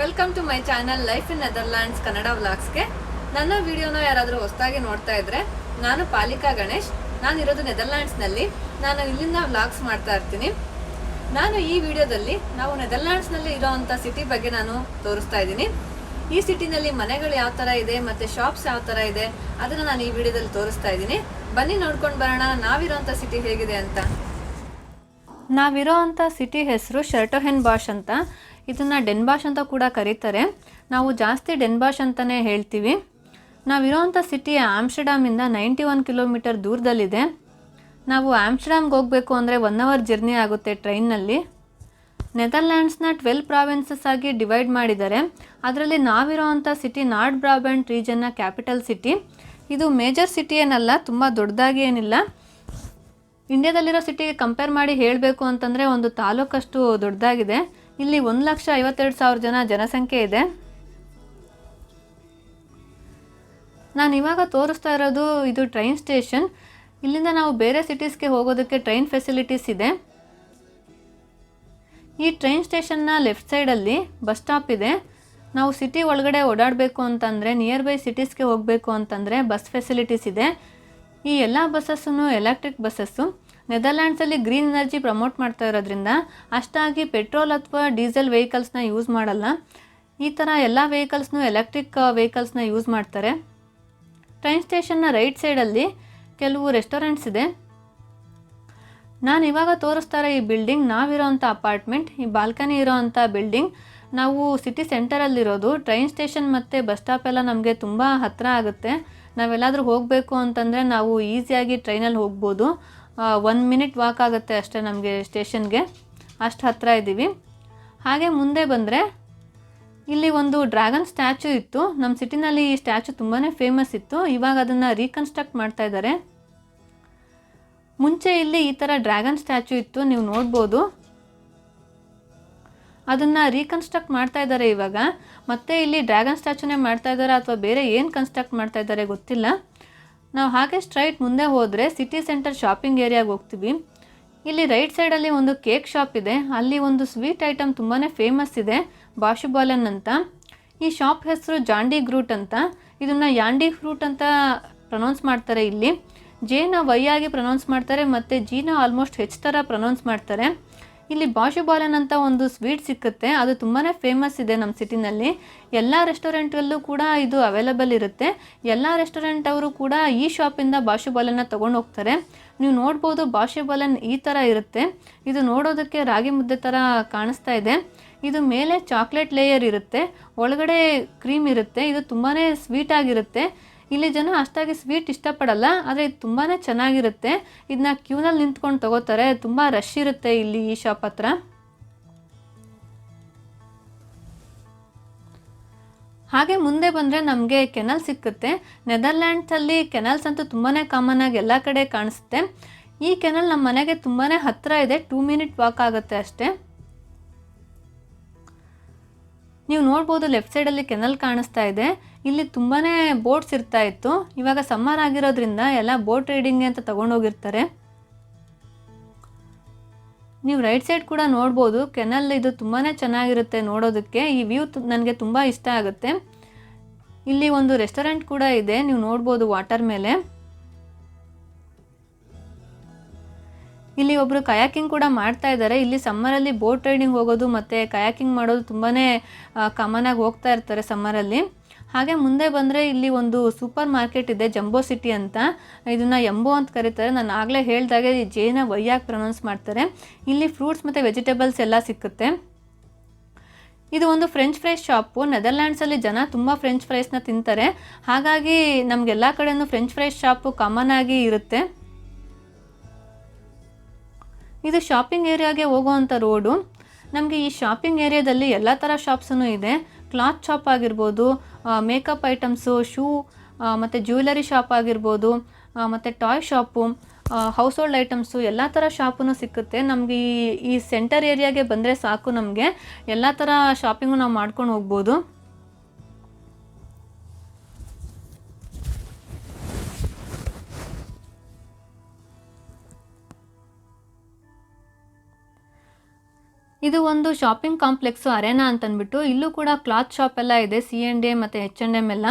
Welcome to my channel life in Netherlands Kannada ವ್ಲಾಗ್ಸ್ಗೆ. ನನ್ನ ವಿಡಿಯೋನ ಯಾರಾದರೂ ಹೊಸದಾಗಿ ನೋಡ್ತಾ ಇದ್ರೆ, ನಾನು ಪಾಲಿಕಾ ಗಣೇಶ್. ನಾನಿರೋದು ನೆದರ್ಲ್ಯಾಂಡ್ಸ್ನಲ್ಲಿ. ನಾನು ಇಲ್ಲಿಂದ ವ್ಲಾಗ್ಸ್ ಮಾಡ್ತಾ ಇರ್ತೀನಿ. ನಾನು ಈ ವಿಡಿಯೋದಲ್ಲಿ ನಾವು ನೆದರ್ಲ್ಯಾಂಡ್ಸ್ನಲ್ಲಿ ಇರೋವಂಥ ಸಿಟಿ ಬಗ್ಗೆ ನಾನು ತೋರಿಸ್ತಾ ಇದ್ದೀನಿ. ಈ ಸಿಟಿನಲ್ಲಿ ಮನೆಗಳು ಯಾವ ಥರ ಇದೆ ಮತ್ತು ಶಾಪ್ಸ್ ಯಾವ ಥರ ಇದೆ ಅದನ್ನು ನಾನು ಈ ವಿಡಿಯೋದಲ್ಲಿ ತೋರಿಸ್ತಾ ಇದ್ದೀನಿ. ಬನ್ನಿ ನೋಡ್ಕೊಂಡು ಬರೋಣ ನಾವಿರೋವಂಥ ಸಿಟಿ ಹೇಗಿದೆ ಅಂತ. ನಾವಿರೋ ಅಂಥ ಸಿಟಿ ಹೆಸರು ಶರ್ಟೋಹೆನ್ಬಾಷ್ ಅಂತ. ಇದನ್ನು ಡೆನ್ಬಾಷ್ ಅಂತ ಕೂಡ ಕರೀತಾರೆ. ನಾವು ಜಾಸ್ತಿ ಡೆನ್ಬಾಷ್ ಅಂತಲೇ ಹೇಳ್ತೀವಿ. ನಾವಿರೋವಂಥ ಸಿಟಿ ಆಮ್ಸ್ಟರ್ಡ್ಯಾಮಿಂದ 91 ಕಿಲೋಮೀಟರ್ ದೂರದಲ್ಲಿದೆ. ನಾವು ಆಮ್ಸ್ಟರ್ಡ್ಯಾಮ್ಗೆ ಹೋಗಬೇಕು ಅಂದರೆ 1 ಅವರ್ ಜರ್ನಿ ಆಗುತ್ತೆ ಟ್ರೈನ್ನಲ್ಲಿ. ನೆದರ್ಲ್ಯಾಂಡ್ಸ್ನ 12 ಪ್ರಾವಿನ್ಸಸ್ ಆಗಿ ಡಿವೈಡ್ ಮಾಡಿದ್ದಾರೆ. ಅದರಲ್ಲಿ ನಾವಿರೋವಂಥ ಸಿಟಿ ನಾರ್ತ್ ಬ್ರಾಬಂಟ್ ರೀಜನ್ನ ಕ್ಯಾಪಿಟಲ್ ಸಿಟಿ. ಇದು ಮೇಜರ್ ಸಿಟಿ ಏನಲ್ಲ, ತುಂಬ ದೊಡ್ಡದಾಗಿ ಏನಿಲ್ಲ. ಇಂಡಿಯಾದಲ್ಲಿರೋ ಸಿಟಿಗೆ ಕಂಪೇರ್ ಮಾಡಿ ಹೇಳಬೇಕು ಅಂತಂದರೆ ಒಂದು ತಾಲೂಕಷ್ಟು ದೊಡ್ಡದಾಗಿದೆ. ಇಲ್ಲಿ 1,52,000 ಜನಸಂಖ್ಯೆ ಇದೆ. ನಾನು ಇವಾಗ ತೋರಿಸ್ತಾ ಇರೋದು ಇದು ಟ್ರೈನ್ ಸ್ಟೇಷನ್. ಇಲ್ಲಿಂದ ನಾವು ಬೇರೆ ಸಿಟೀಸ್ಗೆ ಹೋಗೋದಕ್ಕೆ ಟ್ರೈನ್ ಫೆಸಿಲಿಟೀಸ್ ಇದೆ. ಈ ಟ್ರೈನ್ ಸ್ಟೇಷನ್ನ ಲೆಫ್ಟ್ ಸೈಡಲ್ಲಿ ಬಸ್ ಸ್ಟಾಪ್ ಇದೆ. ನಾವು ಸಿಟಿ ಒಳಗಡೆ ಓಡಾಡಬೇಕು ಅಂತಂದರೆ, ನಿಯರ್ ಬೈ ಸಿಟೀಸ್ಗೆ ಹೋಗಬೇಕು ಅಂತಂದರೆ ಬಸ್ ಫೆಸಿಲಿಟೀಸ್ ಇದೆ. ಈ ಎಲ್ಲ ಬಸ್ಸಸ್ಸೂ ಎಲೆಕ್ಟ್ರಿಕ್ ಬಸ್ಸಸ್ಸು. ನೆದರ್ಲ್ಯಾಂಡ್ಸಲ್ಲಿ ಗ್ರೀನ್ ಎನರ್ಜಿ ಪ್ರಮೋಟ್ ಮಾಡ್ತಾ ಇರೋದ್ರಿಂದ ಅಷ್ಟಾಗಿ ಪೆಟ್ರೋಲ್ ಅಥವಾ ಡೀಸೆಲ್ ವೆಹಿಕಲ್ಸ್ನ ಯೂಸ್ ಮಾಡಲ್ಲ. ಈ ಥರ ಎಲ್ಲ ವೆಹಿಕಲ್ಸ್ನೂ ಎಲೆಕ್ಟ್ರಿಕ್ ವೆಹಿಕಲ್ಸ್ನ ಯೂಸ್ ಮಾಡ್ತಾರೆ. ಟ್ರೈನ್ ಸ್ಟೇಷನ್ನ ರೈಟ್ ಸೈಡಲ್ಲಿ ಕೆಲವು ರೆಸ್ಟೋರೆಂಟ್ಸ್ ಇದೆ. ನಾನು ಇವಾಗ ತೋರಿಸ್ತಾ ಇರೋ ಈ ಬಿಲ್ಡಿಂಗ್ ನಾವಿರೋವಂಥ ಅಪಾರ್ಟ್ಮೆಂಟ್. ಈ ಬಾಲ್ಕನಿ ಇರೋವಂಥ ಬಿಲ್ಡಿಂಗ್. ನಾವು ಸಿಟಿ ಸೆಂಟರಲ್ಲಿರೋದು. ಟ್ರೈನ್ ಸ್ಟೇಷನ್ ಮತ್ತು ಬಸ್ ಸ್ಟಾಪ್ ಎಲ್ಲ ನಮಗೆ ತುಂಬ ಹತ್ತಿರ ಆಗುತ್ತೆ. ನಾವೆಲ್ಲಾದರೂ ಹೋಗಬೇಕು ಅಂತಂದರೆ ನಾವು ಈಸಿಯಾಗಿ ಟ್ರೈನಲ್ಲಿ ಹೋಗ್ಬೋದು. 1 ಮಿನಿಟ್ ವಾಕ್ ಆಗುತ್ತೆ ಅಷ್ಟೇ ನಮಗೆ ಸ್ಟೇಷನ್ಗೆ. ಅಷ್ಟು ಹತ್ತಿರ ಇದ್ದೀವಿ. ಹಾಗೆ ಮುಂದೆ ಬಂದರೆ ಇಲ್ಲಿ ಒಂದು ಡ್ರ್ಯಾಗನ್ ಸ್ಟ್ಯಾಚು ಇತ್ತು. ನಮ್ಮ ಸಿಟಿನಲ್ಲಿ ಈ ಸ್ಟ್ಯಾಚು ತುಂಬಾ ಫೇಮಸ್ ಇತ್ತು. ಇವಾಗ ಅದನ್ನು ರೀಕನ್ಸ್ಟ್ರಕ್ಟ್ ಮಾಡ್ತಾ ಇದ್ದಾರೆ. ಮುಂಚೆ ಇಲ್ಲಿ ಈ ಥರ ಡ್ರ್ಯಾಗನ್ ಸ್ಟ್ಯಾಚು ಇತ್ತು, ನೀವು ನೋಡ್ಬೋದು. ಅದನ್ನು ರೀಕನ್ಸ್ಟ್ರಕ್ಟ್ ಮಾಡ್ತಾ ಇದ್ದಾರೆ ಇವಾಗ. ಮತ್ತೆ ಇಲ್ಲಿ ಡ್ರ್ಯಾಗನ್ ಸ್ಟ್ಯಾಚುನೇ ಮಾಡ್ತಾ ಇದ್ದಾರೆ ಅಥವಾ ಬೇರೆ ಏನು ಕನ್ಸ್ಟ್ರಕ್ಟ್ ಮಾಡ್ತಾ ಇದ್ದಾರೆ ಗೊತ್ತಿಲ್ಲ. ನಾವು ಹಾಗೆ ಸ್ಟ್ರೈಟ್ ಮುಂದೆ ಹೋದರೆ ಸಿಟಿ ಸೆಂಟರ್ ಶಾಪಿಂಗ್ ಏರಿಯಾಗೆ ಹೋಗ್ತೀವಿ. ಇಲ್ಲಿ ರೈಟ್ ಸೈಡಲ್ಲಿ ಒಂದು ಕೇಕ್ ಶಾಪ್ ಇದೆ. ಅಲ್ಲಿ ಒಂದು ಸ್ವೀಟ್ ಐಟಮ್ ತುಂಬಾ ಫೇಮಸ್ ಇದೆ, ಬಾಶುಬಾಲನ್ ಅಂತ. ಈ ಶಾಪ್ ಹೆಸರು ಜಾಂಡಿ ಗ್ರೂಟ್ ಅಂತ. ಇದನ್ನು ಯಾಂಡಿ ಫ್ರೂಟ್ ಅಂತ ಪ್ರೊನೌನ್ಸ್ ಮಾಡ್ತಾರೆ. ಇಲ್ಲಿ ಜೇನ ವೈ ಆಗಿ ಪ್ರೊನೌನ್ಸ್ ಮಾಡ್ತಾರೆ ಮತ್ತು ಜೀನ ಆಲ್ಮೋಸ್ಟ್ ಹೆಚ್ ಥರ ಪ್ರೊನೌನ್ಸ್ ಮಾಡ್ತಾರೆ. ಇಲ್ಲಿ ಬಾಶುಬಾಲನ್ ಅಂತ ಒಂದು ಸ್ವೀಟ್ ಸಿಕ್ಕುತ್ತೆ. ಅದು ತುಂಬಾ ಫೇಮಸ್ ಇದೆ ನಮ್ಮ ಸಿಟಿನಲ್ಲಿ. ಎಲ್ಲ ರೆಸ್ಟೋರೆಂಟಲ್ಲೂ ಕೂಡ ಇದು ಅವೈಲಬಲ್ ಇರುತ್ತೆ. ಎಲ್ಲ ರೆಸ್ಟೋರೆಂಟ್ ಅವರು ಕೂಡ ಈ ಶಾಪಿಂದ ಬಾಶುಬಾಲನ್ನ ತೊಗೊಂಡು ಹೋಗ್ತಾರೆ. ನೀವು ನೋಡ್ಬೋದು, ಬಾಶುಬಾಲನ್ ಈ ಥರ ಇರುತ್ತೆ. ಇದು ನೋಡೋದಕ್ಕೆ ರಾಗಿ ಮುದ್ದೆ ಥರ ಕಾಣಿಸ್ತಾ ಇದೆ. ಇದು ಮೇಲೆ ಚಾಕ್ಲೇಟ್ ಲೇಯರ್ ಇರುತ್ತೆ, ಒಳಗಡೆ ಕ್ರೀಮ್ ಇರುತ್ತೆ. ಇದು ತುಂಬಾ ಸ್ವೀಟ್ ಆಗಿರುತ್ತೆ. ಇಲ್ಲಿ ಜನ ಅಷ್ಟಾಗಿ ಸ್ವೀಟ್ ಇಷ್ಟಪಡಲ್ಲ, ಆದರೆ ಇದು ತುಂಬಾ ಚೆನ್ನಾಗಿರುತ್ತೆ. ಇದನ್ನ ಕ್ಯೂನಲ್ಲಿ ನಿಂತ್ಕೊಂಡು ತಗೋತಾರೆ. ತುಂಬ ರಶ್ ಇರುತ್ತೆ ಇಲ್ಲಿ ಈ ಶಾಪ್ ಹತ್ರ. ಹಾಗೆ ಮುಂದೆ ಬಂದರೆ ನಮಗೆ ಕೆನಲ್ ಸಿಕ್ಕುತ್ತೆ. ನೆದರ್ಲ್ಯಾಂಡ್ಸಲ್ಲಿ ಕೆನಲ್ಸ್ ಅಂತೂ ತುಂಬಾ ಕಾಮನ್ ಆಗಿ ಎಲ್ಲ ಕಡೆ ಕಾಣಿಸುತ್ತೆ. ಈ ಕೆನಲ್ ನಮ್ಮ ಮನೆಗೆ ತುಂಬಾ ಹತ್ತಿರ ಇದೆ. 2 ಮಿನಿಟ್ ವಾಕ್ ಆಗುತ್ತೆ ಅಷ್ಟೇ. ನೀವು ನೋಡ್ಬೋದು, ಲೆಫ್ಟ್ ಸೈಡಲ್ಲಿ ಕೆನಲ್ ಕಾಣಿಸ್ತಾ ಇದೆ. ಇಲ್ಲಿ ತುಂಬಾ ಬೋಟ್ಸ್ ಇರ್ತಾ ಇತ್ತು. ಇವಾಗ ಸಮ್ಮರ್ ಆಗಿರೋದ್ರಿಂದ ಎಲ್ಲ ಬೋಟ್ ರೈಡಿಂಗ್ಗೆ ಅಂತ ತೊಗೊಂಡೋಗಿರ್ತಾರೆ. ನೀವು ರೈಟ್ ಸೈಡ್ ಕೂಡ ನೋಡ್ಬೋದು, ಕೆನಲ್ ಇದು ತುಂಬಾ ಚೆನ್ನಾಗಿರುತ್ತೆ ನೋಡೋದಕ್ಕೆ. ಈ ವ್ಯೂ ನನಗೆ ತುಂಬ ಇಷ್ಟ ಆಗುತ್ತೆ. ಇಲ್ಲಿ ಒಂದು ರೆಸ್ಟೋರೆಂಟ್ ಕೂಡ ಇದೆ, ನೀವು ನೋಡ್ಬೋದು ವಾಟರ್ ಮೇಲೆ. ಇಲ್ಲಿ ಒಬ್ಬರು ಕಯಾಕಿಂಗ್ ಕೂಡ ಮಾಡ್ತಾ ಇದ್ದಾರೆ. ಇಲ್ಲಿ ಸಮ್ಮರಲ್ಲಿ ಬೋಟ್ ರೈಡಿಂಗ್ ಹೋಗೋದು ಮತ್ತು ಕಯಾಕಿಂಗ್ ಮಾಡೋದು ತುಂಬಾ ಕಾಮನ್ ಆಗಿ ಹೋಗ್ತಾ ಇರ್ತಾರೆ ಸಮ್ಮರಲ್ಲಿ. ಹಾಗೆ ಮುಂದೆ ಬಂದರೆ ಇಲ್ಲಿ ಒಂದು ಸೂಪರ್ ಮಾರ್ಕೆಟ್ ಇದೆ, ಜಂಬೋ ಸಿಟಿ ಅಂತ. ಇದನ್ನು ಎಂಬೋ ಅಂತ ಕರೀತಾರೆ. ನಾನು ಆಗಲೇ ಹೇಳಿದಾಗೆ ಜೇನ ವೈಯಾಗಿ ಪ್ರೊನೌನ್ಸ್ ಮಾಡ್ತಾರೆ. ಇಲ್ಲಿ ಫ್ರೂಟ್ಸ್ ಮತ್ತು ವೆಜಿಟೇಬಲ್ಸ್ ಎಲ್ಲ ಸಿಕ್ಕುತ್ತೆ. ಇದು ಒಂದು ಫ್ರೆಂಚ್ ಫ್ರೈಸ್ ಶಾಪು. ನೆದರ್ಲ್ಯಾಂಡ್ಸಲ್ಲಿ ಜನ ತುಂಬ ಫ್ರೆಂಚ್ ಫ್ರೈಸ್ನ ತಿಂತಾರೆ. ಹಾಗಾಗಿ ನಮಗೆಲ್ಲ ಕಡೆಯೂ ಫ್ರೆಂಚ್ ಫ್ರೈಸ್ ಶಾಪು ಕಾಮನ್ ಆಗಿ ಇರುತ್ತೆ. ಇದು ಶಾಪಿಂಗ್ ಏರಿಯಾಗೆ ಹೋಗೋವಂಥ ರೋಡು. ನಮಗೆ ಈ ಶಾಪಿಂಗ್ ಏರಿಯಾದಲ್ಲಿ ಎಲ್ಲ ಥರ ಶಾಪ್ಸೂ ಇದೆ. ಕ್ಲಾತ್ ಶಾಪ್ ಆಗಿರ್ಬೋದು, ಮೇಕಪ್ ಐಟಮ್ಸು, ಶೂ ಮತ್ತು ಜ್ಯುವೆಲರಿ ಶಾಪ್ ಆಗಿರ್ಬೋದು, ಮತ್ತು toy shop, house hold items, ಎಲ್ಲ ಥರ ಶಾಪೂ ಸಿಕ್ಕುತ್ತೆ. ನಮಗೆ ಈ ಸೆಂಟರ್ ಏರಿಯಾಗೆ ಬಂದರೆ ಸಾಕು, ನಮಗೆ ಎಲ್ಲ ಥರ ಶಾಪಿಂಗು ನಾವು ಮಾಡ್ಕೊಂಡು ಹೋಗ್ಬೋದು. ಇದು ಒಂದು ಶಾಪಿಂಗ್ ಕಾಂಪ್ಲೆಕ್ಸು ಅರೇನಾ ಅಂತಂದ್ಬಿಟ್ಟು. ಇಲ್ಲೂ ಕೂಡ ಕ್ಲಾತ್ ಶಾಪ್ ಎಲ್ಲ ಇದೆ, C&A ಮತ್ತು H&M ಎಲ್ಲ.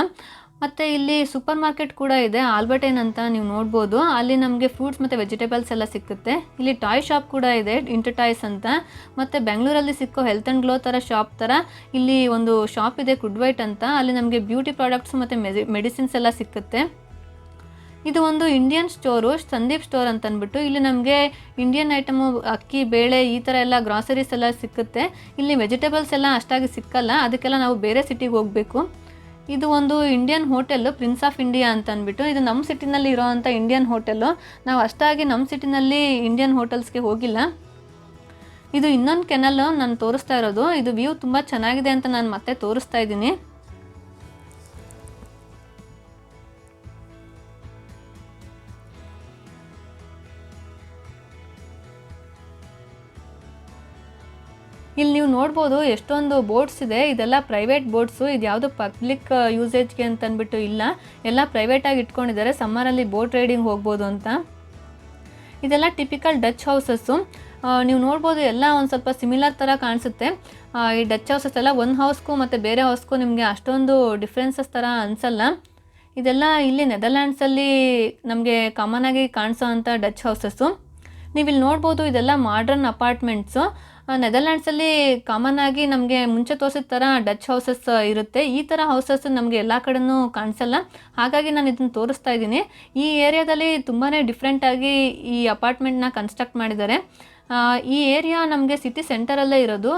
ಮತ್ತು ಇಲ್ಲಿ ಸೂಪರ್ ಮಾರ್ಕೆಟ್ ಕೂಡ ಇದೆ, ಆಲ್ಬರ್ಟೈನ್ ಅಂತ ನೀವು ನೋಡ್ಬೋದು. ಅಲ್ಲಿ ನಮಗೆ ಫ್ರೂಟ್ಸ್ ಮತ್ತು ವೆಜಿಟೇಬಲ್ಸ್ ಎಲ್ಲ ಸಿಕ್ಕುತ್ತೆ. ಇಲ್ಲಿ ಟಾಯ್ ಶಾಪ್ ಕೂಡ ಇದೆ, ಇಂಟರ್ ಟಾಯ್ಸ್ ಅಂತ. ಮತ್ತು ಬೆಂಗಳೂರಲ್ಲಿ ಸಿಕ್ಕೋ ಹೆಲ್ತ್ ಆ್ಯಂಡ್ ಗ್ಲೋ ಥರ ಶಾಪ್ ಥರ ಇಲ್ಲಿ ಒಂದು ಶಾಪ್ ಇದೆ, ಕುಡ್ವೈಟ್ ಅಂತ. ಅಲ್ಲಿ ನಮಗೆ ಬ್ಯೂಟಿ ಪ್ರಾಡಕ್ಟ್ಸ್ ಮತ್ತು ಮೆಡಿಸಿನ್ಸ್ ಎಲ್ಲ ಸಿಕ್ಕುತ್ತೆ. ಇದು ಒಂದು ಇಂಡಿಯನ್ ಸ್ಟೋರು, ಸಂದೀಪ್ ಸ್ಟೋರ್ ಅಂತಂದ್ಬಿಟ್ಟು. ಇಲ್ಲಿ ನಮಗೆ ಇಂಡಿಯನ್ ಐಟಮು, ಅಕ್ಕಿ, ಬೇಳೆ, ಈ ಥರ ಎಲ್ಲ ಗ್ರಾಸರೀಸ್ ಎಲ್ಲ ಸಿಕ್ಕುತ್ತೆ. ಇಲ್ಲಿ ವೆಜಿಟೇಬಲ್ಸ್ ಎಲ್ಲ ಅಷ್ಟಾಗಿ ಸಿಕ್ಕಲ್ಲ, ಅದಕ್ಕೆಲ್ಲ ನಾವು ಬೇರೆ ಸಿಟಿಗೆ ಹೋಗಬೇಕು. ಇದು ಒಂದು Indian hotel, prince of India ಅಂತಂದ್ಬಿಟ್ಟು. ಇದು ನಮ್ಮ ಸಿಟಿನಲ್ಲಿ ಇರೋವಂಥ ಇಂಡಿಯನ್ ಹೋಟೆಲ್ಲು. ನಾವು ಅಷ್ಟಾಗಿ ನಮ್ಮ ಸಿಟಿನಲ್ಲಿ ಇಂಡಿಯನ್ ಹೋಟೆಲ್ಸ್ಗೆ ಹೋಗಿಲ್ಲ. ಇದು ಇನ್ನೊಂದು ಕೆನಲ್ಲು ನಾನು ತೋರಿಸ್ತಾ ಇರೋದು. ಇದು ವ್ಯೂ ತುಂಬ ಚೆನ್ನಾಗಿದೆ ಅಂತ ನಾನು ಮತ್ತೆ ತೋರಿಸ್ತಾ ಇದ್ದೀನಿ. ಇಲ್ಲಿ ನೀವು ನೋಡ್ಬೋದು ಎಷ್ಟೊಂದು ಬೋಟ್ಸ್ ಇದೆ. ಇದೆಲ್ಲ ಪ್ರೈವೇಟ್ ಬೋಟ್ಸು, ಇದು ಯಾವುದು ಪಬ್ಲಿಕ್ ಯೂಸೇಜ್ಗೆ ಅಂತಂದ್ಬಿಟ್ಟು ಇಲ್ಲ, ಎಲ್ಲ ಪ್ರೈವೇಟಾಗಿ ಇಟ್ಕೊಂಡಿದ್ದಾರೆ. ಸಮ್ಮರಲ್ಲಿ ಬೋಟ್ ರೈಡಿಂಗ್ ಹೋಗ್ಬೋದು ಅಂತ. ಇದೆಲ್ಲ ಟಿಪಿಕಲ್ ಡಚ್ ಹೌಸಸ್ಸು. ನೀವು ನೋಡ್ಬೋದು ಎಲ್ಲ ಒಂದು ಸ್ವಲ್ಪ ಸಿಮಿಲರ್ ಥರ ಕಾಣಿಸುತ್ತೆ. ಈ ಡಚ್ ಹೌಸಸ್ ಎಲ್ಲ ಒಂದು ಹೌಸ್ಗೂ ಮತ್ತು ಬೇರೆ ಹೌಸ್ಗೂ ನಿಮಗೆ ಅಷ್ಟೊಂದು ಡಿಫ್ರೆನ್ಸಸ್ ಥರ ಅನಿಸಲ್ಲ. ಇದೆಲ್ಲ ಇಲ್ಲಿ ನೆದರ್ಲ್ಯಾಂಡ್ಸಲ್ಲಿ ನಮಗೆ ಕಾಮನಾಗಿ ಕಾಣಿಸೋ ಅಂಥ ಡಚ್ ಹೌಸಸ್ಸು. ನೀವಿಲ್ಲಿ ನೋಡ್ಬೋದು ಇದೆಲ್ಲ ಮಾಡ್ರನ್ ಅಪಾರ್ಟ್ಮೆಂಟ್ಸು. ನೆದರ್ಲ್ಯಾಂಡ್ಸಲ್ಲಿ ಕಾಮನ್ ಆಗಿ ನಮಗೆ ಮುಂಚೆ ತೋರಿಸಿದ ಥರ ಡಚ್ ಹೌಸಸ್ ಇರುತ್ತೆ. ಈ ಥರ ಹೌಸಸ್ ನಮಗೆ ಎಲ್ಲ ಕಡೆನೂ ಕಾಣಿಸಲ್ಲ, ಹಾಗಾಗಿ ನಾನು ಇದನ್ನು ತೋರಿಸ್ತಾ ಇದ್ದೀನಿ. ಈ ಏರಿಯಾದಲ್ಲಿ ತುಂಬಾ ಡಿಫ್ರೆಂಟಾಗಿ ಈ ಅಪಾರ್ಟ್ಮೆಂಟ್ನ ಕನ್ಸ್ಟ್ರಕ್ಟ್ ಮಾಡಿದ್ದಾರೆ. ಈ ಏರಿಯಾ ನಮಗೆ ಸಿಟಿ ಸೆಂಟರಲ್ಲೇ ಇರೋದು,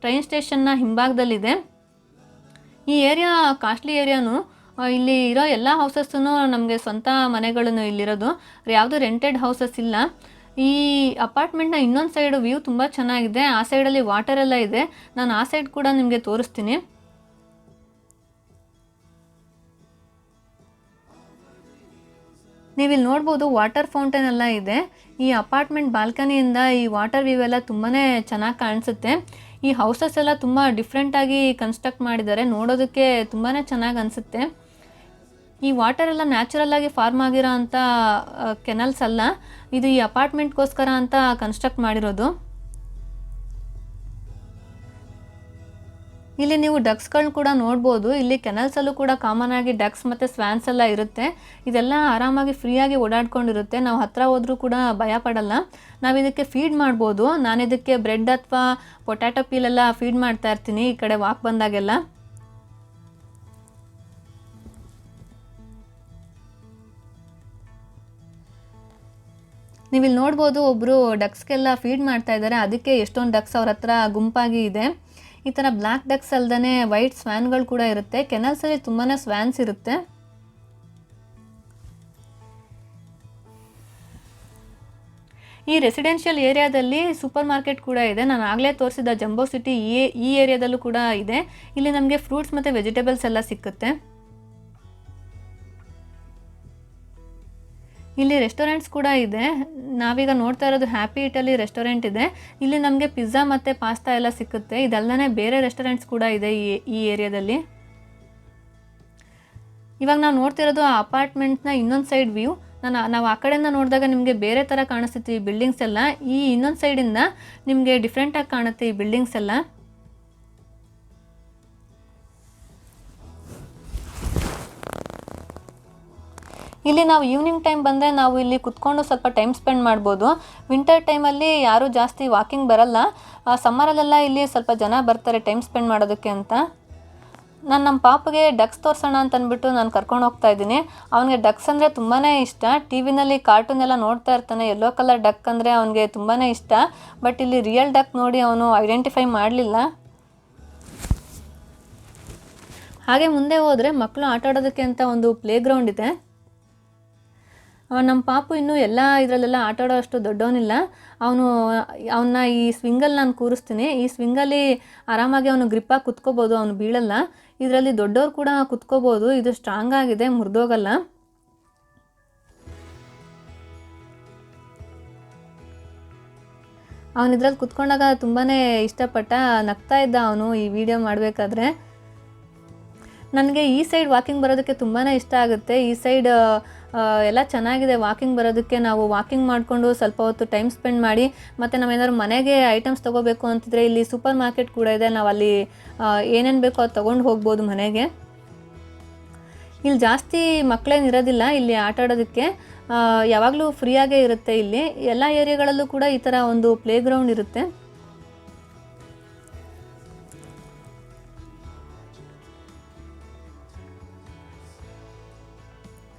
ಟ್ರೈನ್ ಸ್ಟೇಷನ್ನ ಹಿಂಭಾಗದಲ್ಲಿದೆ. ಈ ಏರಿಯಾ ಕಾಸ್ಟ್ಲಿ ಏರಿಯಾನು. ಇಲ್ಲಿ ಇರೋ ಎಲ್ಲ ಹೌಸಸ್ಸೂ ನಮಗೆ ಸ್ವಂತ ಮನೆಗಳನ್ನು ಇಲ್ಲಿರೋದು, ಯಾವುದು ರೆಂಟೆಡ್ ಹೌಸಸ್ ಇಲ್ಲ. ಈ ಅಪಾರ್ಟ್ಮೆಂಟ್ನ ಇನ್ನೊಂದು ಸೈಡು ವ್ಯೂ ತುಂಬ ಚೆನ್ನಾಗಿದೆ. ಆ ಸೈಡಲ್ಲಿ ವಾಟರ್ ಎಲ್ಲ ಇದೆ, ನಾನು ಆ ಸೈಡ್ ಕೂಡ ನಿಮಗೆ ತೋರಿಸ್ತೀನಿ. ನೀವಿಲ್ಲಿ ನೋಡ್ಬೋದು ವಾಟರ್ ಫೌಂಟೇನ್ ಎಲ್ಲ ಇದೆ. ಈ ಅಪಾರ್ಟ್ಮೆಂಟ್ ಬಾಲ್ಕನಿಯಿಂದ ಈ ವಾಟರ್ ವ್ಯೂ ಎಲ್ಲ ತುಂಬಾ ಚೆನ್ನಾಗಿ ಕಾಣಿಸುತ್ತೆ. ಈ ಹೌಸಸ್ ಎಲ್ಲ ತುಂಬ ಡಿಫ್ರೆಂಟಾಗಿ ಕನ್ಸ್ಟ್ರಕ್ಟ್ ಮಾಡಿದ್ದಾರೆ, ನೋಡೋದಕ್ಕೆ ತುಂಬಾ ಚೆನ್ನಾಗಿ ಅನಿಸುತ್ತೆ. ಈ ವಾಟರ್ ಎಲ್ಲ ನ್ಯಾಚುರಲ್ಲಾಗಿ ಫಾರ್ಮ್ ಆಗಿರೋ ಅಂಥ ಕೆನಲ್ಸ್ ಅಲ್ಲ, ಇದು ಈ ಅಪಾರ್ಟ್ಮೆಂಟ್ಗೋಸ್ಕರ ಅಂತ ಕನ್ಸ್ಟ್ರಕ್ಟ್ ಮಾಡಿರೋದು. ಇಲ್ಲಿ ನೀವು ಡಕ್ಸ್ಗಳನ್ನ ಕೂಡ ನೋಡ್ಬೋದು. ಇಲ್ಲಿ ಕೆನಲ್ಸಲ್ಲೂ ಕೂಡ ಕಾಮನ್ ಆಗಿ ಡಕ್ಸ್ ಮತ್ತು ಸ್ವ್ಯಾನ್ಸ್ ಎಲ್ಲ ಇರುತ್ತೆ. ಇದೆಲ್ಲ ಆರಾಮಾಗಿ ಫ್ರೀಯಾಗಿ ಓಡಾಡ್ಕೊಂಡಿರುತ್ತೆ, ನಾವು ಹತ್ತಿರ ಹೋದ್ರೂ ಕೂಡ ಭಯ ಪಡಲ್ಲ. ನಾವು ಇದಕ್ಕೆ ಫೀಡ್ ಮಾಡ್ಬೋದು. ನಾನು ಇದಕ್ಕೆ ಬ್ರೆಡ್ ಅಥವಾ ಪೊಟ್ಯಾಟೊ ಪೀಲೆಲ್ಲ ಫೀಡ್ ಮಾಡ್ತಾ ಇರ್ತೀನಿ ಈ ಕಡೆ ವಾಕ್ ಬಂದಾಗೆಲ್ಲ. ನೀವಿಲ್ಲಿ ನೋಡ್ಬೋದು ಒಬ್ಬರು ಡಕ್ಸ್ಗೆಲ್ಲ ಫೀಡ್ ಮಾಡ್ತಾ ಇದ್ದಾರೆ, ಅದಕ್ಕೆ ಎಷ್ಟೊಂದು ಡಕ್ಸ್ ಅವ್ರ ಹತ್ರ ಗುಂಪಾಗಿ ಇದೆ. ಈ ಥರ ಬ್ಲ್ಯಾಕ್ ಡಕ್ಸ್ ಅಲ್ಲದೆ ವೈಟ್ ಸ್ವ್ಯಾನ್ಗಳು ಕೂಡ ಇರುತ್ತೆ. ಕೆನಲ್ಸಲ್ಲಿ ತುಂಬಾ ಸ್ವ್ಯಾನ್ಸ್ ಇರುತ್ತೆ. ಈ ರೆಸಿಡೆನ್ಷಿಯಲ್ ಏರಿಯಾದಲ್ಲಿ ಸೂಪರ್ ಮಾರ್ಕೆಟ್ ಕೂಡ ಇದೆ. ನಾನು ಆಗಲೇ ತೋರಿಸಿದ ಜಂಬೋ ಸಿಟಿ ಈ ಏರಿಯಾದಲ್ಲೂ ಕೂಡ ಇದೆ. ಇಲ್ಲಿ ನಮಗೆ ಫ್ರೂಟ್ಸ್ ಮತ್ತು ವೆಜಿಟೇಬಲ್ಸ್ ಎಲ್ಲ ಸಿಕ್ಕುತ್ತೆ. ಇಲ್ಲಿ ರೆಸ್ಟೋರೆಂಟ್ಸ್ ಕೂಡ ಇದೆ. ನಾವೀಗ ನೋಡ್ತಾ ಇರೋದು ಹ್ಯಾಪಿ ಇಟಲಿ ರೆಸ್ಟೋರೆಂಟ್ ಇದೆ. ಇಲ್ಲಿ ನಮಗೆ ಪಿಜ್ಜಾ ಮತ್ತು ಪಾಸ್ತಾ ಎಲ್ಲ ಸಿಕ್ಕುತ್ತೆ. ಇದಲ್ಲದೆ ಬೇರೆ ರೆಸ್ಟೋರೆಂಟ್ಸ್ ಕೂಡ ಇದೆ ಈ ಏರಿಯಾದಲ್ಲಿ. ಇವಾಗ ನಾವು ನೋಡ್ತಿರೋದು ಆ ಅಪಾರ್ಟ್ಮೆಂಟ್ನ ಇನ್ನೊಂದು ಸೈಡ್ ವ್ಯೂ. ನಾವು ಆ ಕಡೆಯಿಂದ ನೋಡಿದಾಗ ನಿಮಗೆ ಬೇರೆ ಥರ ಕಾಣಿಸುತ್ತೆ ಈ ಬಿಲ್ಡಿಂಗ್ಸ್ ಎಲ್ಲ. ಈ ಇನ್ನೊಂದು ಸೈಡಿಂದ ನಿಮಗೆ ಡಿಫ್ರೆಂಟಾಗಿ ಕಾಣುತ್ತೆ ಈ ಬಿಲ್ಡಿಂಗ್ಸ್ ಎಲ್ಲ. ಇಲ್ಲಿ ನಾವು ಈವ್ನಿಂಗ್ ಟೈಮ್ ಬಂದರೆ ನಾವು ಇಲ್ಲಿ ಕುತ್ಕೊಂಡು ಸ್ವಲ್ಪ ಟೈಮ್ ಸ್ಪೆಂಡ್ ಮಾಡ್ಬೋದು. ವಿಂಟರ್ ಟೈಮಲ್ಲಿ ಯಾರೂ ಜಾಸ್ತಿ ವಾಕಿಂಗ್ ಬರಲ್ಲ. ಸಮ್ಮರಲ್ಲೆಲ್ಲ ಇಲ್ಲಿ ಸ್ವಲ್ಪ ಜನ ಬರ್ತಾರೆ ಟೈಮ್ ಸ್ಪೆಂಡ್ ಮಾಡೋದಕ್ಕೆ ಅಂತ. ನಾನು ನಮ್ಮ ಪಾಪಗೆ ಡಕ್ಸ್ ತೋರಿಸೋಣ ಅಂತಂದ್ಬಿಟ್ಟು ನಾನು ಕರ್ಕೊಂಡು ಹೋಗ್ತಾ ಇದ್ದೀನಿ. ಅವನಿಗೆ ಡಕ್ಸ್ ಅಂದರೆ ತುಂಬಾ ಇಷ್ಟ. ಟಿ ವಿನಲ್ಲಿ ಕಾರ್ಟೂನ್ ಎಲ್ಲ ನೋಡ್ತಾ ಇರ್ತಾನೆ. ಯೆಲ್ಲೋ ಕಲರ್ ಡಕ್ ಅಂದರೆ ಅವನಿಗೆ ತುಂಬಾ ಇಷ್ಟ. ಬಟ್ ಇಲ್ಲಿ ರಿಯಲ್ ಡಕ್ ನೋಡಿ ಅವನು ಐಡೆಂಟಿಫೈ ಮಾಡಲಿಲ್ಲ. ಹಾಗೆ ಮುಂದೆ ಹೋದರೆ ಮಕ್ಕಳು ಆಟ ಆಡೋದಕ್ಕೆ ಅಂತ ಒಂದು ಪ್ಲೇ ಗ್ರೌಂಡ್ ಇದೆ. ನಮ್ಮ ಪಾಪು ಇನ್ನೂ ಎಲ್ಲ ಇದರಲ್ಲೆಲ್ಲ ಆಟ ಆಡೋ ಅಷ್ಟು ದೊಡ್ಡವನಿಲ್ಲ. ಅವನ್ನ ಈ ಸ್ವಿಂಗಲ್ಲಿ ನಾನು ಕೂರಿಸ್ತೀನಿ. ಈ ಸ್ವಿಂಗಲ್ಲಿ ಆರಾಮಾಗಿ ಅವನು ಗ್ರಿಪ್ಪಾಗಿ ಕುತ್ಕೋಬೋದು, ಅವನು ಬೀಳಲ್ಲ. ಇದರಲ್ಲಿ ದೊಡ್ಡವ್ರು ಕೂಡ ಕುತ್ಕೋಬೋದು. ಇದು ಸ್ಟ್ರಾಂಗ್ ಆಗಿದೆ, ಮುರಿದೋಗಲ್ಲ. ಅವನು ಇದ್ರಲ್ಲಿ ಕುತ್ಕೊಂಡಾಗ ತುಂಬಾ ಇಷ್ಟಪಟ್ಟ, ನಗ್ತಾ ಇದ್ದ ಅವನು ಈ ವಿಡಿಯೋ ಮಾಡಬೇಕಾದ್ರೆ. ನನಗೆ ಈ ಸೈಡ್ ವಾಕಿಂಗ್ ಬರೋದಕ್ಕೆ ತುಂಬಾ ಇಷ್ಟ ಆಗುತ್ತೆ. ಈ ಸೈಡ್ ಎಲ್ಲ ಚೆನ್ನಾಗಿದೆ ವಾಕಿಂಗ್ ಬರೋದಕ್ಕೆ. ನಾವು ವಾಕಿಂಗ್ ಮಾಡಿಕೊಂಡು ಸ್ವಲ್ಪ ಹೊತ್ತು ಟೈಮ್ ಸ್ಪೆಂಡ್ ಮಾಡಿ ಮತ್ತು ನಾವೇನಾದ್ರು ಮನೆಗೆ ಐಟಮ್ಸ್ ತೊಗೋಬೇಕು ಅಂತಿದ್ರೆ ಇಲ್ಲಿ ಸೂಪರ್ ಮಾರ್ಕೆಟ್ ಕೂಡ ಇದೆ. ನಾವು ಅಲ್ಲಿ ಏನೇನು ಬೇಕೋ ಅದು ತೊಗೊಂಡು ಹೋಗ್ಬೋದು ಮನೆಗೆ. ಇಲ್ಲಿ ಜಾಸ್ತಿ ಮಕ್ಕಳೇನು ಇರೋದಿಲ್ಲ ಇಲ್ಲಿ ಆಟ ಆಡೋದಕ್ಕೆ, ಯಾವಾಗಲೂ ಫ್ರೀಯಾಗೇ ಇರುತ್ತೆ. ಇಲ್ಲಿ ಎಲ್ಲ ಏರಿಯಾಗಳಲ್ಲೂ ಕೂಡ ಈ ಥರ ಒಂದು ಪ್ಲೇ ಗ್ರೌಂಡ್ ಇರುತ್ತೆ.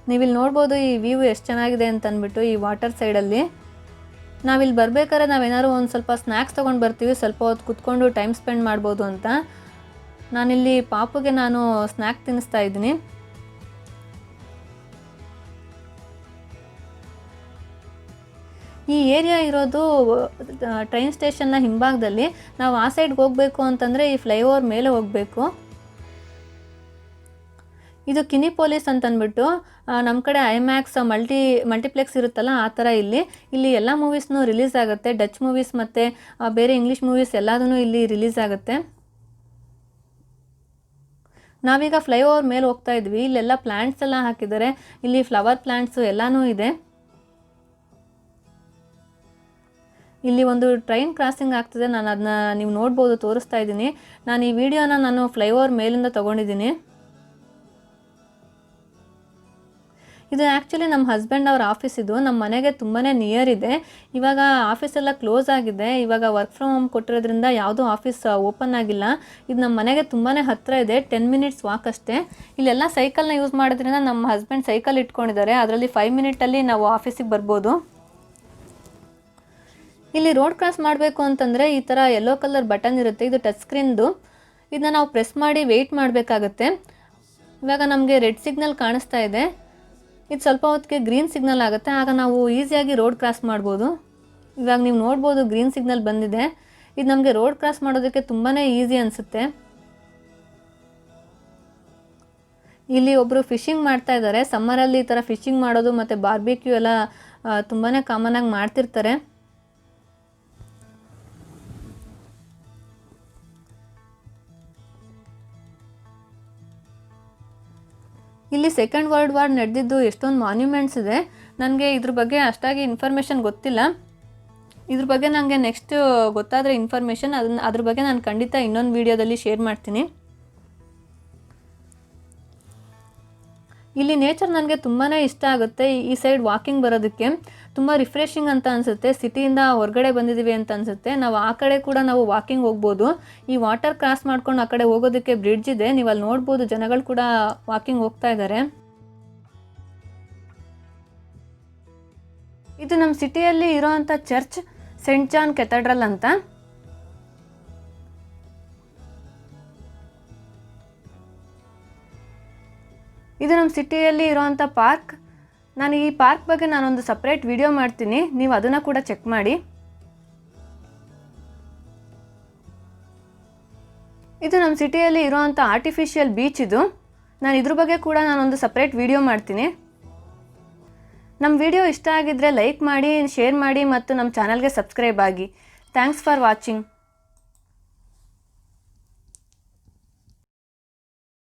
ನೀವಿಲ್ಲಿ ನೋಡ್ಬೋದು ಈ ವ್ಯೂ ಎಷ್ಟು ಚೆನ್ನಾಗಿದೆ ಅಂತ ಅಂದ್ಬಿಟ್ಟು ಈ ವಾಟರ್ ಸೈಡಲ್ಲಿ. ನಾವಿಲ್ಲಿ ಬರಬೇಕಾದ್ರೆ ನಾವೇನಾದ್ರು ಒಂದು ಸ್ವಲ್ಪ ಸ್ನ್ಯಾಕ್ಸ್ ತೊಗೊಂಡು ಬರ್ತೀವಿ, ಸ್ವಲ್ಪ ಹೊತ್ತು ಕುತ್ಕೊಂಡು ಟೈಮ್ ಸ್ಪೆಂಡ್ ಮಾಡ್ಬೋದು ಅಂತ. ನಾನಿಲ್ಲಿ ಪಾಪುಗೆ ನಾನು ಸ್ನ್ಯಾಕ್ ತಿನ್ನಿಸ್ತಾ ಇದ್ದೀನಿ. ಈ ಏರಿಯಾ ಇರೋದು ಟ್ರೈನ್ ಸ್ಟೇಷನ್ನ ಹಿಂಭಾಗದಲ್ಲಿ. ನಾವು ಆ ಸೈಡ್ಗೆ ಹೋಗಬೇಕು ಅಂತಂದರೆ ಈ ಫ್ಲೈಓವರ್ ಮೇಲೆ ಹೋಗಬೇಕು. ಇದು ಕಿನಿಪೋಲಿಸ್ ಅಂತಂದ್ಬಿಟ್ಟು ನಮ್ಮ ಕಡೆ ಐಮ್ಯಾಕ್ಸ್ ಮಲ್ಟಿಪ್ಲೆಕ್ಸ್ ಇರುತ್ತಲ್ಲ ಆ ಥರ ಇಲ್ಲಿ ಎಲ್ಲ ಮೂವೀಸ್ನೂ ರಿಲೀಸ್ ಆಗುತ್ತೆ. ಡಚ್ ಮೂವೀಸ್ ಮತ್ತು ಬೇರೆ ಇಂಗ್ಲೀಷ್ ಮೂವೀಸ್ ಎಲ್ಲದೂ ಇಲ್ಲಿ ರಿಲೀಸ್ ಆಗುತ್ತೆ. ನಾವೀಗ ಫ್ಲೈಓವರ್ ಮೇಲೆ ಹೋಗ್ತಾ ಇದ್ವಿ. ಇಲ್ಲೆಲ್ಲ ಪ್ಲ್ಯಾಂಟ್ಸ್ ಎಲ್ಲ ಹಾಕಿದ್ದಾರೆ. ಇಲ್ಲಿ ಫ್ಲವರ್ ಪ್ಲ್ಯಾಂಟ್ಸು ಎಲ್ಲನೂ ಇದೆ. ಇಲ್ಲಿ ಒಂದು ಟ್ರೈನ್ ಕ್ರಾಸಿಂಗ್ ಆಗ್ತಿದೆ. ನಾನು ಅದನ್ನ ನೀವು ನೋಡ್ಬೋದು, ತೋರಿಸ್ತಾ ಇದ್ದೀನಿ. ನಾನು ಈ ವಿಡಿಯೋನ ನಾನು ಫ್ಲೈಓವರ್ ಮೇಲಿಂದ ತೊಗೊಂಡಿದ್ದೀನಿ. ಇದು ಆ್ಯಕ್ಚುಲಿ ನಮ್ಮ ಹಸ್ಬೆಂಡ್ ಅವ್ರ ಆಫೀಸ್. ಇದು ನಮ್ಮ ಮನೆಗೆ ತುಂಬಾ ನಿಯರ್ ಇದೆ. ಇವಾಗ ಆಫೀಸೆಲ್ಲ ಕ್ಲೋಸ್ ಆಗಿದೆ. ಇವಾಗ ವರ್ಕ್ ಫ್ರಮ್ ಹೋಮ್ ಕೊಟ್ಟಿರೋದ್ರಿಂದ ಯಾವುದೂ ಆಫೀಸ್ ಓಪನ್ ಆಗಿಲ್ಲ. ಇದು ನಮ್ಮ ಮನೆಗೆ ತುಂಬಾ ಹತ್ತಿರ ಇದೆ, 10 ಮಿನಿಟ್ಸ್ ವಾಕ್ ಅಷ್ಟೇ. ಇಲ್ಲೆಲ್ಲ ಸೈಕಲ್ನ ಯೂಸ್ ಮಾಡೋದ್ರಿಂದ ನಮ್ಮ ಹಸ್ಬೆಂಡ್ ಸೈಕಲ್ ಇಟ್ಕೊಂಡಿದ್ದಾರೆ. ಅದರಲ್ಲಿ 5 ಮಿನಿಟಲ್ಲಿ ನಾವು ಆಫೀಸಿಗೆ ಬರ್ಬೋದು. ಇಲ್ಲಿ ರೋಡ್ ಕ್ರಾಸ್ ಮಾಡಬೇಕು ಅಂತಂದರೆ ಈ ಥರ ಯೆಲ್ಲೋ ಕಲರ್ ಬಟನ್ ಇರುತ್ತೆ. ಇದು ಟಚ್ ಸ್ಕ್ರೀನ್ದು. ಇದನ್ನ ನಾವು ಪ್ರೆಸ್ ಮಾಡಿ ವೆಯ್ಟ್ ಮಾಡಬೇಕಾಗತ್ತೆ. ಇವಾಗ ನಮಗೆ ರೆಡ್ ಸಿಗ್ನಲ್ ಕಾಣಿಸ್ತಾ ಇದೆ. ಇದು ಸ್ವಲ್ಪ ಹೊತ್ತಿಗೆ ಗ್ರೀನ್ ಸಿಗ್ನಲ್ ಆಗುತ್ತೆ. ಆಗ ನಾವು ಈಸಿಯಾಗಿ ರೋಡ್ ಕ್ರಾಸ್ ಮಾಡ್ಬೋದು. ಇವಾಗ ನೀವು ನೋಡ್ಬೋದು ಗ್ರೀನ್ ಸಿಗ್ನಲ್ ಬಂದಿದೆ. ಇದು ನಮಗೆ ರೋಡ್ ಕ್ರಾಸ್ ಮಾಡೋದಕ್ಕೆ ತುಂಬಾ ಈಸಿ ಅನಿಸುತ್ತೆ. ಇಲ್ಲಿ ಒಬ್ಬರು ಫಿಶಿಂಗ್ ಮಾಡ್ತಾ ಇದ್ದಾರೆ. ಸಮ್ಮರಲ್ಲಿ ಈ ಥರ ಫಿಶಿಂಗ್ ಮಾಡೋದು ಮತ್ತು ಬಾರ್ಬಿಕ್ಯೂ ಎಲ್ಲ ತುಂಬಾ ಕಾಮನಾಗಿ ಮಾಡ್ತಿರ್ತಾರೆ. ಇಲ್ಲಿ ಸೆಕೆಂಡ್ ವರ್ಲ್ಡ್ ವಾರ್ ನಡೆದಿದ್ದು ಎಷ್ಟೊಂದು ಮಾನ್ಯುಮೆಂಟ್ಸ್ ಇದೆ. ನನಗೆ ಇದ್ರ ಬಗ್ಗೆ ಅಷ್ಟಾಗಿ ಇನ್ಫಾರ್ಮೇಷನ್ ಗೊತ್ತಿಲ್ಲ. ಇದ್ರ ಬಗ್ಗೆ ನನಗೆ ನೆಕ್ಸ್ಟ್ ಗೊತ್ತಾದರೆ ಇನ್ಫಾರ್ಮೇಷನ್ ಅದ್ರ ಬಗ್ಗೆ ನಾನು ಖಂಡಿತ ಇನ್ನೊಂದು ವೀಡಿಯೋದಲ್ಲಿ ಶೇರ್ ಮಾಡ್ತೀನಿ. ಇಲ್ಲಿ ನೇಚರ್ ನನಗೆ ತುಂಬಾ ಇಷ್ಟ ಆಗುತ್ತೆ. ಈ ಸೈಡ್ ವಾಕಿಂಗ್ ಬರೋದಕ್ಕೆ ತುಂಬ ರಿಫ್ರೆಶಿಂಗ್ ಅಂತ ಅನಿಸುತ್ತೆ. ಸಿಟಿಯಿಂದ ಹೊರಗಡೆ ಬಂದಿದ್ದೀವಿ ಅಂತ ಅನಿಸುತ್ತೆ. ನಾವು ಆ ಕಡೆ ಕೂಡ ನಾವು ವಾಕಿಂಗ್ ಹೋಗ್ಬೋದು. ಈ ವಾಟರ್ ಕ್ರಾಸ್ ಮಾಡ್ಕೊಂಡು ಆ ಕಡೆ ಹೋಗೋದಕ್ಕೆ ಬ್ರಿಡ್ಜ್ ಇದೆ. ನೀವು ಅಲ್ಲಿ ನೋಡ್ಬೋದು ಜನಗಳು ಕೂಡ ವಾಕಿಂಗ್ ಹೋಗ್ತಾ ಇದ್ದಾರೆ. ಇದು ನಮ್ಮ ಸಿಟಿಯಲ್ಲಿ ಇರೋವಂಥ ಚರ್ಚ್ ಸೆಂಟ್ ಜಾನ್ ಕೆಥಡ್ರಲ್ ಅಂತ. ಇದು ನಮ್ಮ ಸಿಟಿಯಲ್ಲಿ ಇರೋವಂಥ ಪಾರ್ಕ್. ನಾನು ಈ ಪಾರ್ಕ್ ಬಗ್ಗೆ ನಾನೊಂದು ಸಪ್ರೇಟ್ ವಿಡಿಯೋ ಮಾಡ್ತೀನಿ, ನೀವು ಅದನ್ನು ಕೂಡ ಚೆಕ್ ಮಾಡಿ. ಇದು ನಮ್ಮ ಸಿಟಿಯಲ್ಲಿ ಇರೋವಂಥ ಆರ್ಟಿಫಿಷಿಯಲ್ ಬೀಚ್. ಇದು ನಾನು ಇದ್ರ ಬಗ್ಗೆ ಕೂಡ ನಾನೊಂದು ಸಪ್ರೇಟ್ ವಿಡಿಯೋ ಮಾಡ್ತೀನಿ. ನಮ್ಮ ವಿಡಿಯೋ ಇಷ್ಟ ಆಗಿದ್ದರೆ ಲೈಕ್ ಮಾಡಿ, ಶೇರ್ ಮಾಡಿ ಮತ್ತು ನಮ್ಮ ಚಾನಲ್ಗೆ ಸಬ್ಸ್ಕ್ರೈಬ್ ಆಗಿ. Thanks for watching.